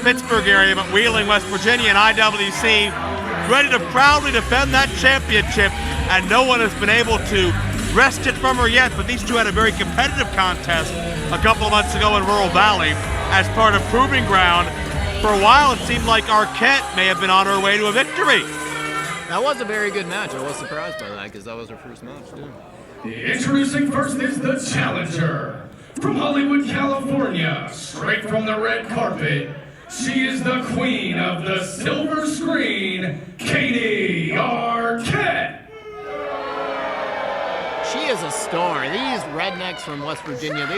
Pittsburgh area, but Wheeling, West Virginia, and IWC, ready to proudly defend that championship, and no one has been able to wrest it from her yet, but these two had a very competitive contest a couple of months ago in Rural Valley as part of Proving Ground. For a while, it seemed like Arquette may have been on her way to a victory. That was a very good match. I was surprised by that because that was her first match, too. Introducing first is the challenger. From Hollywood, California, straight from the red carpet, she is the queen of the silver screen, Katie Arquette. She is a star. These rednecks from West Virginia, they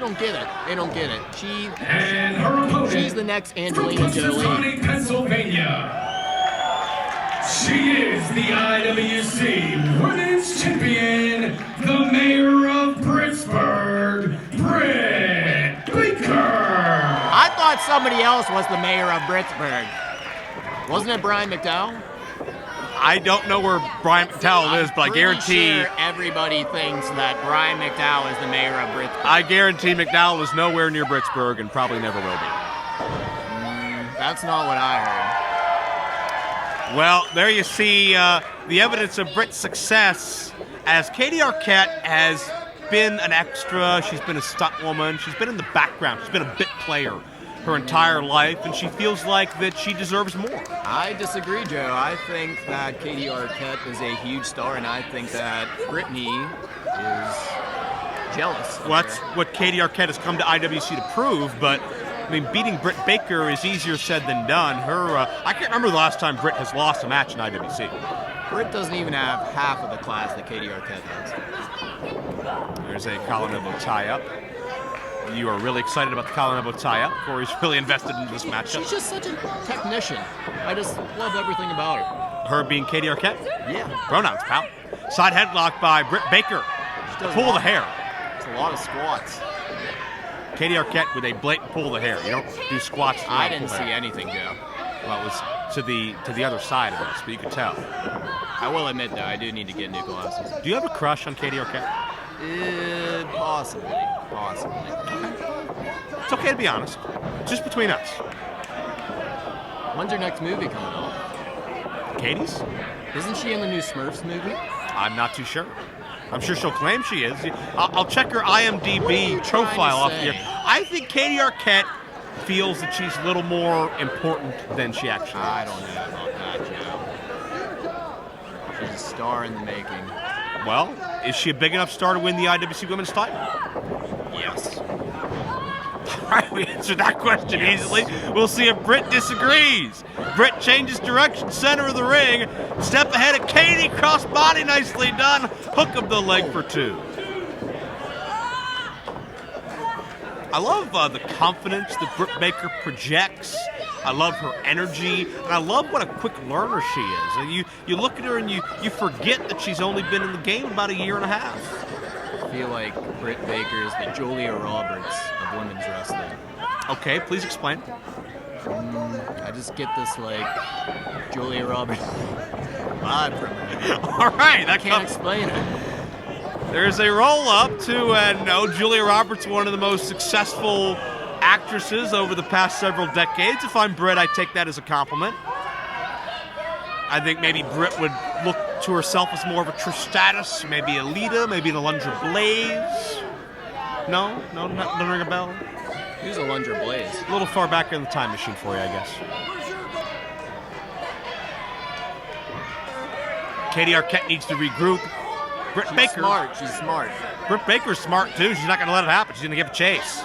don't get it. They don't get it. And her opponent, she's the next Angelina Jolie. From Pennsylvania. She is the IWC Women's Champion, the mayor of Pittsburgh, Britt Baker. I thought somebody else was the mayor of Pittsburgh. Wasn't it Brian McDowell? I don't know where Brian McDowell is, but I guarantee sure everybody thinks that Brian McDowell is the mayor of Pittsburgh. I guarantee McDowell is nowhere near Pittsburgh and probably never will be. That's not what I heard. Well, there you see the evidence of Britt's success, as Katie Arquette has been an extra, she's been a stunt woman, she's been in the background, she's been a bit player her entire life, and she feels like that she deserves more. I disagree, Joe. I think that Katie Arquette is a huge star, and I think that Brittany is jealous. Well, that's what Katie Arquette has come to IWC to prove, but I mean, beating Britt Baker is easier said than done. I can't remember the last time Britt has lost a match in IWC. Britt doesn't even have half of the class that Katie Arquette has. There's a collar elbow tie-up. You are really excited about the collar elbow tie-up. Corey's really invested in this matchup. She's just such a technician. I just love everything about her. Her being Katie Arquette? Yeah. Pronouns, pal. Side headlock by Britt Baker. Pull the hair. It's a lot of squats. Katie Arquette with a blatant pull the hair. You don't do squats. I didn't see anything, Joe. Well, it was to the other side of us, but you could tell. I will admit, though, I do need to get new glasses. Do you have a crush on Katie Arquette? Possibly. It's okay to be honest. Just between us. When's her next movie coming out? Katie's? Isn't she in the new Smurfs movie? I'm not too sure. I'm sure she'll claim she is. I'll check her IMDb profile off here. I think Katie Arquette feels that she's a little more important than she actually is. I don't know about that, Joe. She's a star in the making. Well, is she a big enough star to win the IWC Women's title? Yes. All right, we answered that question easily. We'll see if Britt disagrees. Britt changes direction, center of the ring. Step ahead of Katie, crossbody, nicely done. Hook of the leg for two. I love the confidence that Britt Baker projects. I love her energy, and I love what a quick learner she is. And you look at her and you forget that she's only been in the game about a year and a half. I feel like Britt Baker is the Julia Roberts of women's wrestling. Okay, please explain. I just get this, like, Julia Roberts vibe from her. All right, I can't explain it. There's a roll-up to, Julia Roberts, one of the most successful actresses over the past several decades. If I'm Britt, I take that as a compliment. I think maybe Britt would look to herself as more of a Trish Stratus, maybe a Lita, maybe an Alundra Blaze. No, not ring a bell. Who's Alundra Blaze? A little far back in the time machine for you, I guess. Katie Arquette needs to regroup. Britt Baker. She's smart. Britt Baker's smart too. She's not going to let it happen. She's going to give chase.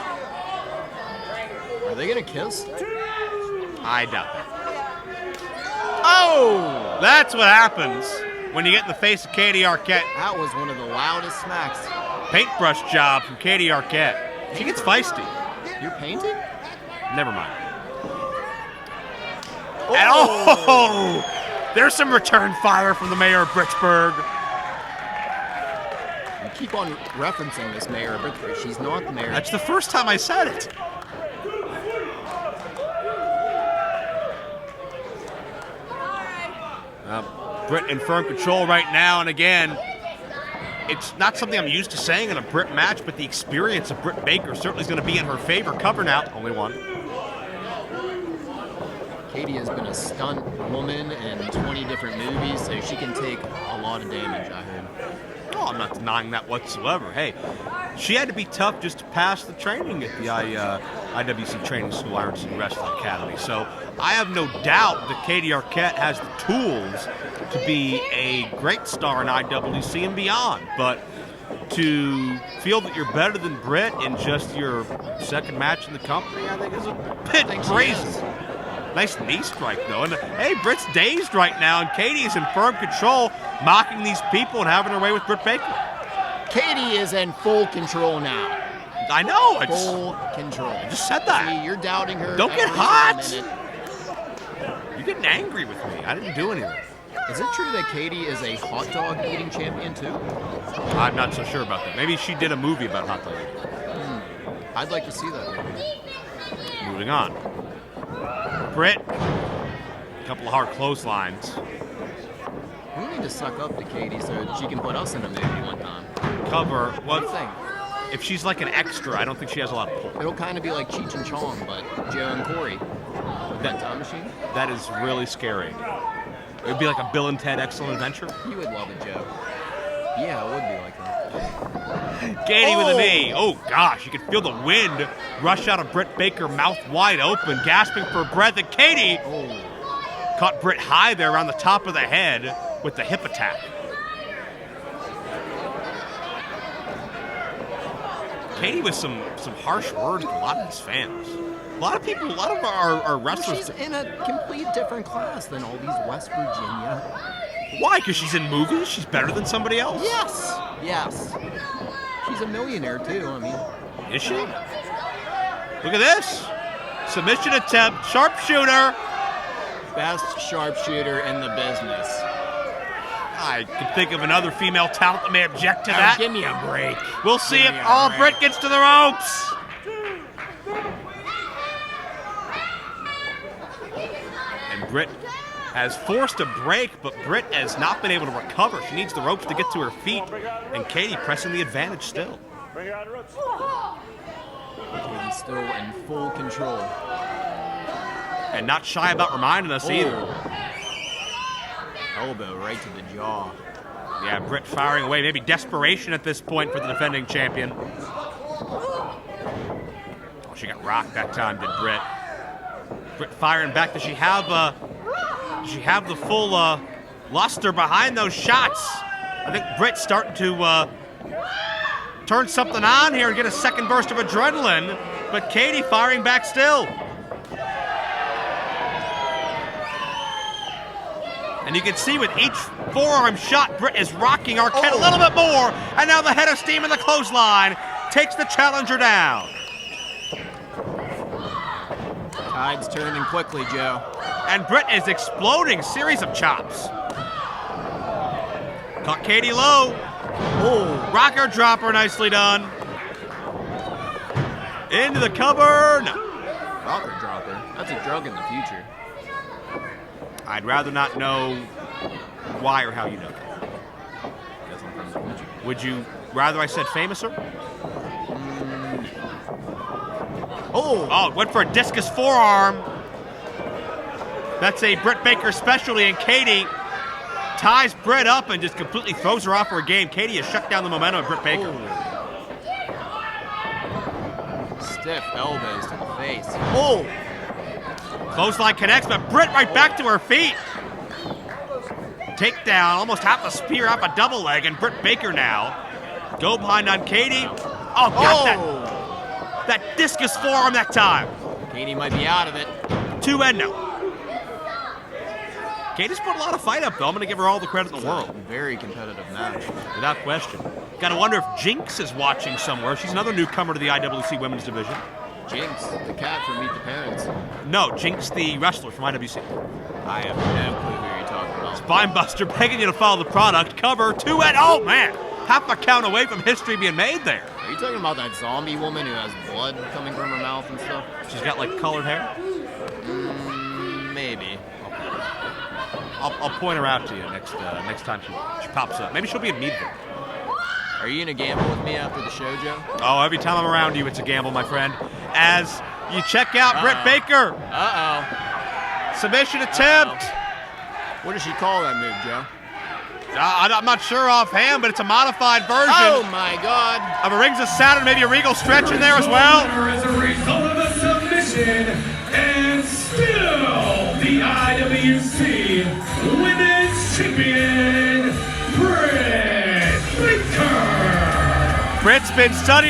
Are they going to kiss? I doubt it. Oh! That's what happens when you get in the face of Katie Arquette. That was one of the loudest smacks. Paintbrush job from Katie Arquette. She gets feisty. You're painting? Never mind. Oh! There's some return fire from the mayor of Pittsburgh. You keep on referencing this mayor of Pittsburgh. She's not the mayor. That's the first time I said it. Britt in firm control right now, and again, it's not something I'm used to saying in a Britt match, but the experience of Britt Baker certainly is going to be in her favor. Cover now, only one. Katie has been a stunt woman in 20 different movies, so she can take a lot of damage, I heard. Oh, I'm not denying that whatsoever. Hey, she had to be tough just to pass the training at the IWC Training School, Iron City Wrestling Academy. So I have no doubt that Katie Arquette has the tools to be a great star in IWC and beyond. But to feel that you're better than Britt in just your second match in the company, I think is a bit crazy. Nice knee strike, though. And, hey, Britt's dazed right now, and Katie is in firm control, mocking these people and having her way with Britt Baker. Katie is in full control now. I know. Full control. I just said that. See, you're doubting her. Don't get hot. You're getting angry with me. I didn't do anything. Is it true that Katie is a hot dog eating champion, too? I'm not so sure about that. Maybe she did a movie about hot dog eating. I'd like to see that movie. Moving on. Britt, a couple of hard clotheslines. We need to suck up to Katie so she can put us in a movie one time. Cover. What do you think? If she's like an extra, I don't think she has a lot of pull. It'll kind of be like Cheech and Chong, but Joe and Corey. That time machine? That is really scary. It would be like a Bill and Ted Excellent Adventure. You would love it, Joe. Yeah, it would be like that. Katie with a knee. Oh, gosh. You could feel the wind rush out of Britt Baker, mouth wide open, gasping for breath. And Katie caught Britt high there around the top of the head with the hip attack. Katie with some harsh words to a lot of his fans. A lot of people, a lot of our wrestlers. She's in a complete different class than all these West Virginia. Why? Because she's in movies? She's better than somebody else? Yes. Yes. She's a millionaire, too. I mean. Is she? Look at this. Submission attempt. Sharpshooter. Best sharpshooter in the business. I can think of another female talent that may object to that. Give me a break. We'll see if Britt gets to the ropes. And Britt has forced a break, but Britt has not been able to recover. She needs the ropes to get to her feet, and Katie pressing the advantage still. Katie's still in full control. And not shy about reminding us either. Elbow right to the jaw. Yeah, Britt firing away. Maybe desperation at this point for the defending champion. Oh, she got rocked that time, did Britt. Britt firing back. Does she have the full luster behind those shots? I think Britt's starting to turn something on here and get a second burst of adrenaline, but Katie firing back still. And you can see with each forearm shot, Britt is rocking Arquette a little bit more, and now the head of steam in the clothesline takes the challenger down. Tide's turning quickly, Joe. And Britt is exploding. Series of chops. Caught Katie low. Oh, rocker dropper, nicely done. Into the cover. No. Rocker dropper. That's a drug in the future. I'd rather not know why or how you know. Would you rather I said famouser? Oh, it went for a discus forearm. That's a Britt Baker specialty, and Katie ties Britt up and just completely throws her off her game. Katie has shut down the momentum of Britt Baker. Stiff elbows to the face. Oh! Clothesline connects, but Britt right back to her feet. Takedown, almost half a spear, half a double leg, and Britt Baker now. Go behind on Katie. Oh, got that discus forearm that time. Katie might be out of it. 2 and no. Katie's put a lot of fight up, though. I'm going to give her all the credit in the world. Very competitive match. Without question. Got to wonder if Jinx is watching somewhere. She's another newcomer to the IWC Women's Division. Jinx, the cat from Meet the Parents. No, Jinx, the wrestler from IWC. I have no clue who you're talking about. Spinebuster begging you to follow the product. Cover 2 and oh, man. Half a count away from history being made there. Are you talking about that zombie woman who has blood coming from her mouth and stuff? She's got, like, colored hair? Maybe. I'll point her out to you next time she pops up. Maybe she'll be in Meadville. Are you gonna gamble with me after the show, Joe? Oh, every time I'm around you, it's a gamble, my friend. As you check out Britt Baker. Submission attempt. What does she call that move, Joe? I'm not sure offhand, but it's a modified version Oh my God! of a Rings of Saturn, maybe a Regal stretch in there as well. As a result of a submission, and still the IWC Women's Champion, Britt. Britt's been studying